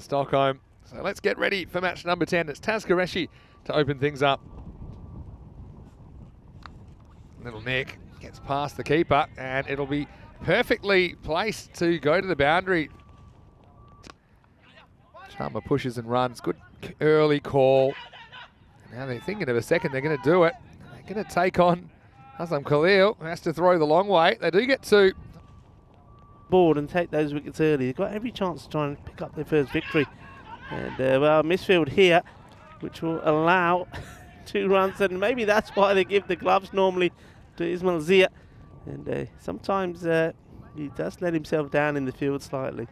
Stockholm. So let's get ready for match number 10. It's Taz Qureshi to open things up. Little Nick gets past the keeper, and it'll be perfectly placed to go to the boundary. Sharma pushes and runs. Good early call. Now they're thinking of a second. They're going to do it. They're going to take on Hassan Khalil, who has to throw the long way. They do get to board and take those wickets early. They've got every chance to try and pick up their first victory. And well, misfield here, which will allow 2 runs. And maybe that's why they give the gloves normally to Ismail Zia. And sometimes he does let himself down in the field slightly.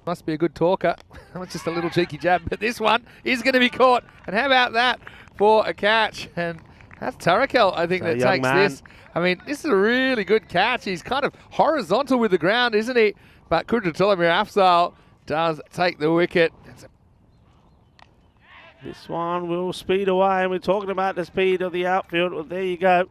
Must be a good talker. That was just a little cheeky jab, but this one is going to be caught. And how about that for a catch? And that's Tarakel, I think, that takes this. I mean, this is a really good catch. He's kind of horizontal with the ground, isn't he? But Kudratullah Afzal does take the wicket. This one will speed away, and we're talking about the speed of the outfield. Well, there you go.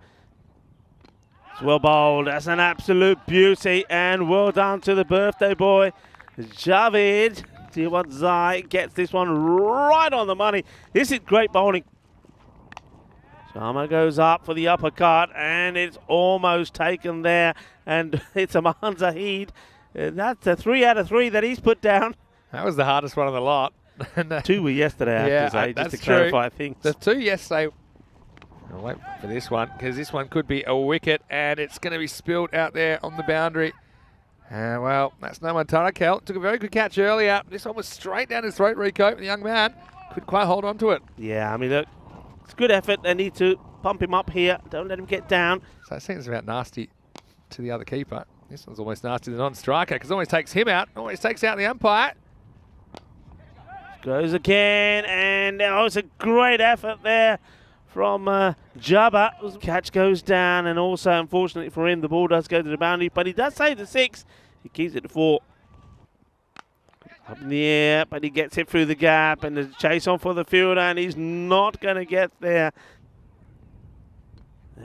It's well bowled. That's an absolute beauty, and well done to the birthday boy. Javid Tiwadzai gets this one right on the money. This is great bowling. Sharma goes up for the uppercut, and it's almost taken there. And it's Aman Zahid. That's a 3 out of 3 that he's put down. That was the hardest one of the lot. 2 were yesterday, yeah, I have to say, that's just to clarify things. The 2 yesterday. I'll wait for this one, because this one could be a wicket, and it's going to be spilled out there on the boundary. Well, that's no one. Tarakel took a very good catch earlier. This one was straight down his throat, Rico. The young man couldn't quite hold on to it. Yeah, I mean, look, it's good effort. They need to pump him up here. Don't let him get down. So it seems about nasty to the other keeper. This one's almost nasty to the non-striker, because it always takes him out. Always takes out the umpire. Goes again, and oh, it's a great effort there from Jabba. Catch goes down, and also, unfortunately for him, the ball does go to the boundary, but he does save the 6. He keeps it to 4. Up in the air, but he gets it through the gap, and the chase on for the fielder, and he's not going to get there.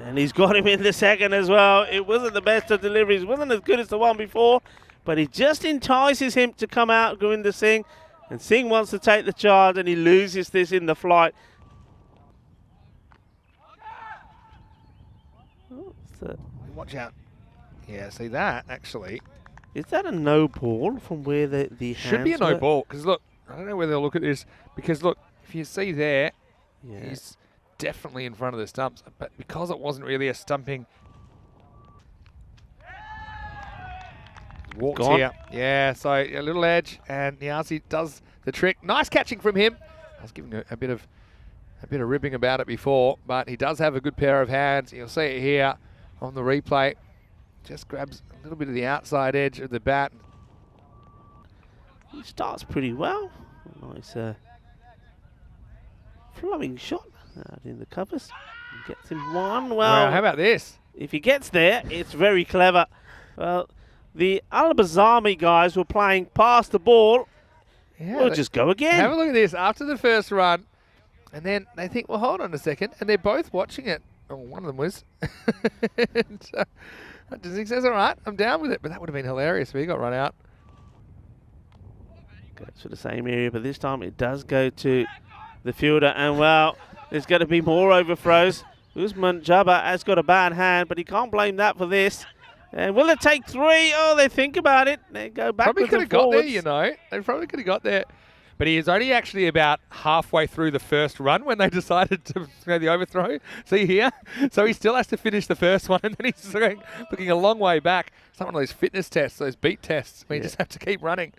And he's got him in the second as well. It wasn't the best of deliveries. It wasn't as good as the one before, but he just entices him to come out, go into Singh, and Singh wants to take the charge, and he loses this in the flight. Watch out. Yeah, see that, actually. Is that a no ball from where the should be a no ball, because look, I don't know whether they'll look at this, because look, if you see there, he's definitely in front of the stumps, but because it wasn't really a stumping. Walks here. Yeah, so a little edge, and Niazi does the trick. Nice catching from him. I was giving a bit of ribbing about it before, but he does have a good pair of hands. You'll see it here on the replay. Just grabs a little bit of the outside edge of the bat. He starts pretty well. Nice flowing shot out in the covers. He gets him one. Well, how about this? If he gets there, it's very clever. Well, the Al-Bazami guys were playing past the ball. Yeah, we'll just go again. Have a look at this. After the first run, and then they think, well, hold on a second, and they're both watching it. Oh, one of them was. He says, all right, I'm down with it. But that would have been hilarious if he got run out. Goes for the same area, but this time it does go to the fielder. And, well, there's going to be more overthrows. Usman Jabba has got a bad hand, but he can't blame that for this. And will it take 3? Oh, they think about it. They go back. Probably could have got there, you know. They probably could have got there. But he is only actually about halfway through the first run when they decided to go the overthrow. See here? So he still has to finish the first one, and then he's looking a long way back. It's not one of those fitness tests, those beat tests, where you just have to keep running.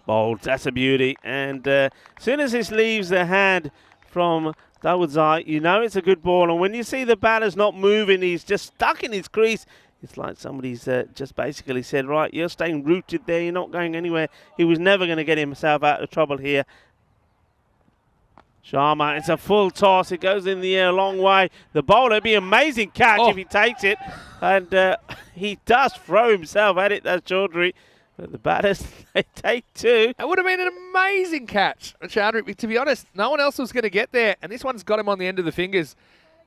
Bold, that's a beauty. And as soon as this leaves the hand from Dawood, you know it's a good ball. And when you see the batter's not moving, he's just stuck in his crease. It's like somebody's just basically said, right, you're staying rooted there. You're not going anywhere. He was never going to get himself out of trouble here. Sharma, it's a full toss. It goes in the air a long way. The bowler, it'd be an amazing catch if he takes it. And he does throw himself at it, that's Chaudhry. But the batters, they take 2. It would have been an amazing catch, Chaudhry. To be honest, no one else was going to get there. And this one's got him on the end of the fingers.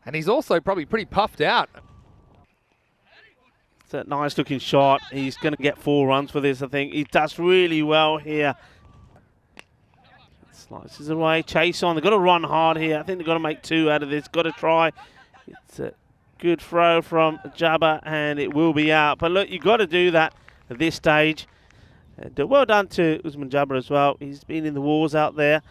And he's also probably pretty puffed out. It's a nice looking shot. He's going to get 4 runs for this, I think. He does really well here. Slices away, chase on. They've got to run hard here. I think they've got to make 2 out of this. Got to try. It's a good throw from Jabba, and it will be out. But look, you've got to do that at this stage. And well done to Usman Jabba as well. He's been in the wars out there.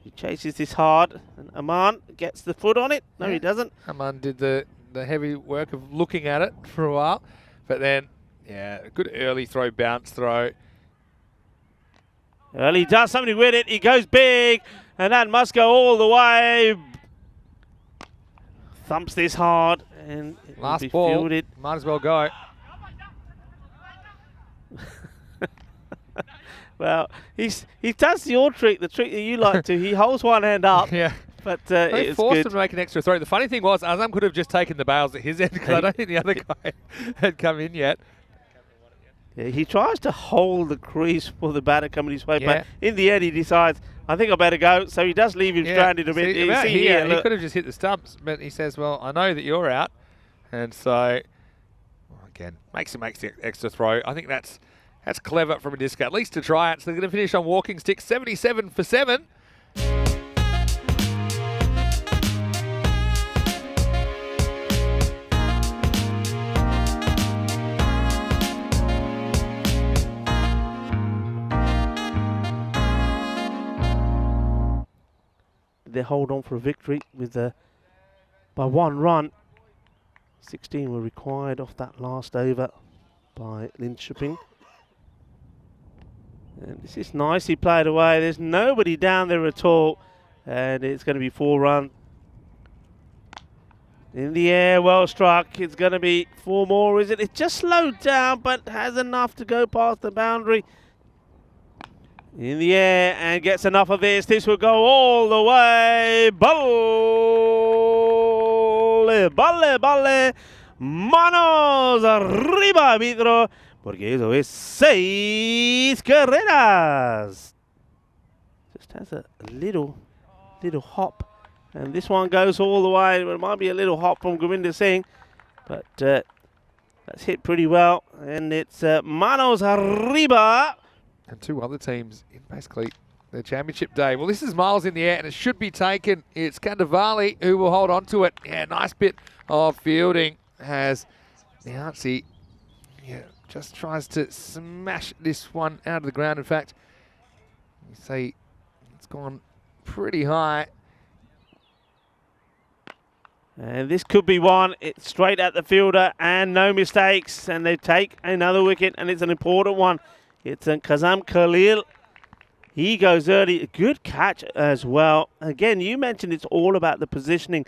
He chases this hard, and Aman gets the foot on it. No, he doesn't. Aman did the heavy work of looking at it for a while. But then, yeah, a good early throw, bounce throw. Well, he does something with it. He goes big, and that must go all the way. Thumps this hard, and it last will be ball, fielded. Might as well go. Well, he does the old trick, the trick that you like to. He holds one hand up. Yeah. But they it's forced good. him to make an extra throw. The funny thing was, Azam could have just taken the bails at his end because I don't think the other guy had come in yet. Yeah, he tries to hold the crease for the batter coming his way, but in the end he decides, I think I better go. So he does leave him stranded a bit. See here, he could have just hit the stumps, but he says, well, I know that you're out. And so, again, makes the extra throw. I think that's clever from a disco, at least to try it. So they're going to finish on walking stick, 77 for 7. They hold on for a victory with by 1 run. 16 were required off that last over by Linköping. And this is nicely played away. There's nobody down there at all. And it's going to be 4 runs. In the air, well struck. It's going to be 4 more, is it? It just slowed down, but has enough to go past the boundary. In the air, and gets enough of this. This will go all the way. Balle, balle, balle. Manos arriba, arbitro. Porque eso es 6 carreras. Just has a little hop. And this one goes all the way. It might be a little hop from Govinda Singh. But that's hit pretty well. And it's Manos arriba. And 2 other teams in basically their championship day. Well, this is miles in the air, and it should be taken. It's Kandavali who will hold on to it. Yeah, nice bit of fielding has Nianzi. Yeah, just tries to smash this one out of the ground. In fact, you see it's gone pretty high. And this could be one. It's straight at the fielder, and no mistakes. And they take another wicket, and it's an important one. It's Kazam Khalil. He goes early. A good catch as well. Again, you mentioned it's all about the positioning.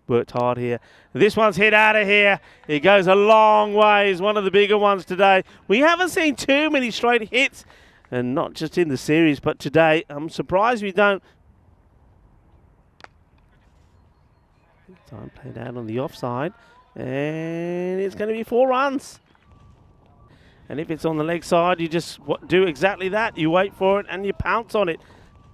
Worked hard here. This one's hit out of here. It goes a long way. It's one of the bigger ones today. We haven't seen too many straight hits, and not just in the series, but today. I'm surprised we don't. Time played out on the offside, and it's going to be 4 runs. And if it's on the leg side, you just do exactly that. You wait for it and you pounce on it.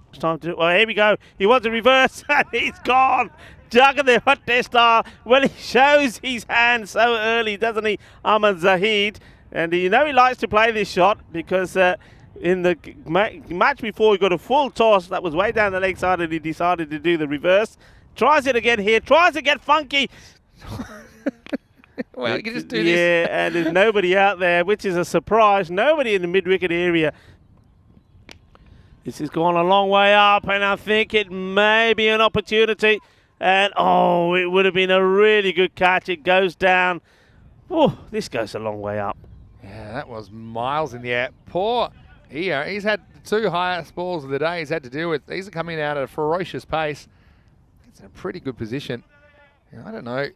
It's time to do it. Well, here we go. He wants a reverse and he's gone. Jugger the hot style. Well, he shows his hand so early, doesn't he, Ahmed Zahid? And you know he likes to play this shot because in the match before he got a full toss that was way down the leg side and he decided to do the reverse. Tries it again here. Tries to get funky. Well, you can just do this. Yeah, and there's nobody out there, which is a surprise. Nobody in the mid-wicket area. This has gone a long way up, and I think it may be an opportunity. And, oh, it would have been a really good catch. It goes down. Oh, this goes a long way up. Yeah, that was miles in the air. Poor Eo. He's had the 2 highest balls of the day he's had to deal with. These are coming out at a ferocious pace. It's in a pretty good position. I don't know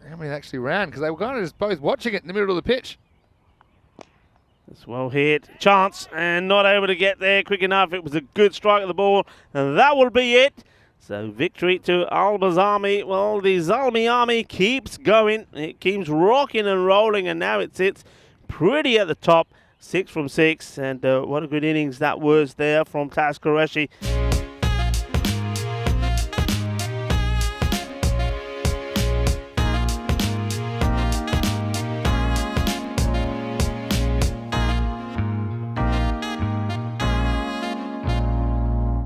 how many actually ran because they were kind of just both watching it in the middle of the pitch. It's well hit. Chance and not able to get there quick enough. It was a good strike of the ball, and that will be it. So victory to Al-Bazami. Well, the Zalmi army keeps going. It keeps rocking and rolling, and now it sits pretty at the top. 6 from 6, and what a good innings that was there from Taz Qureshi.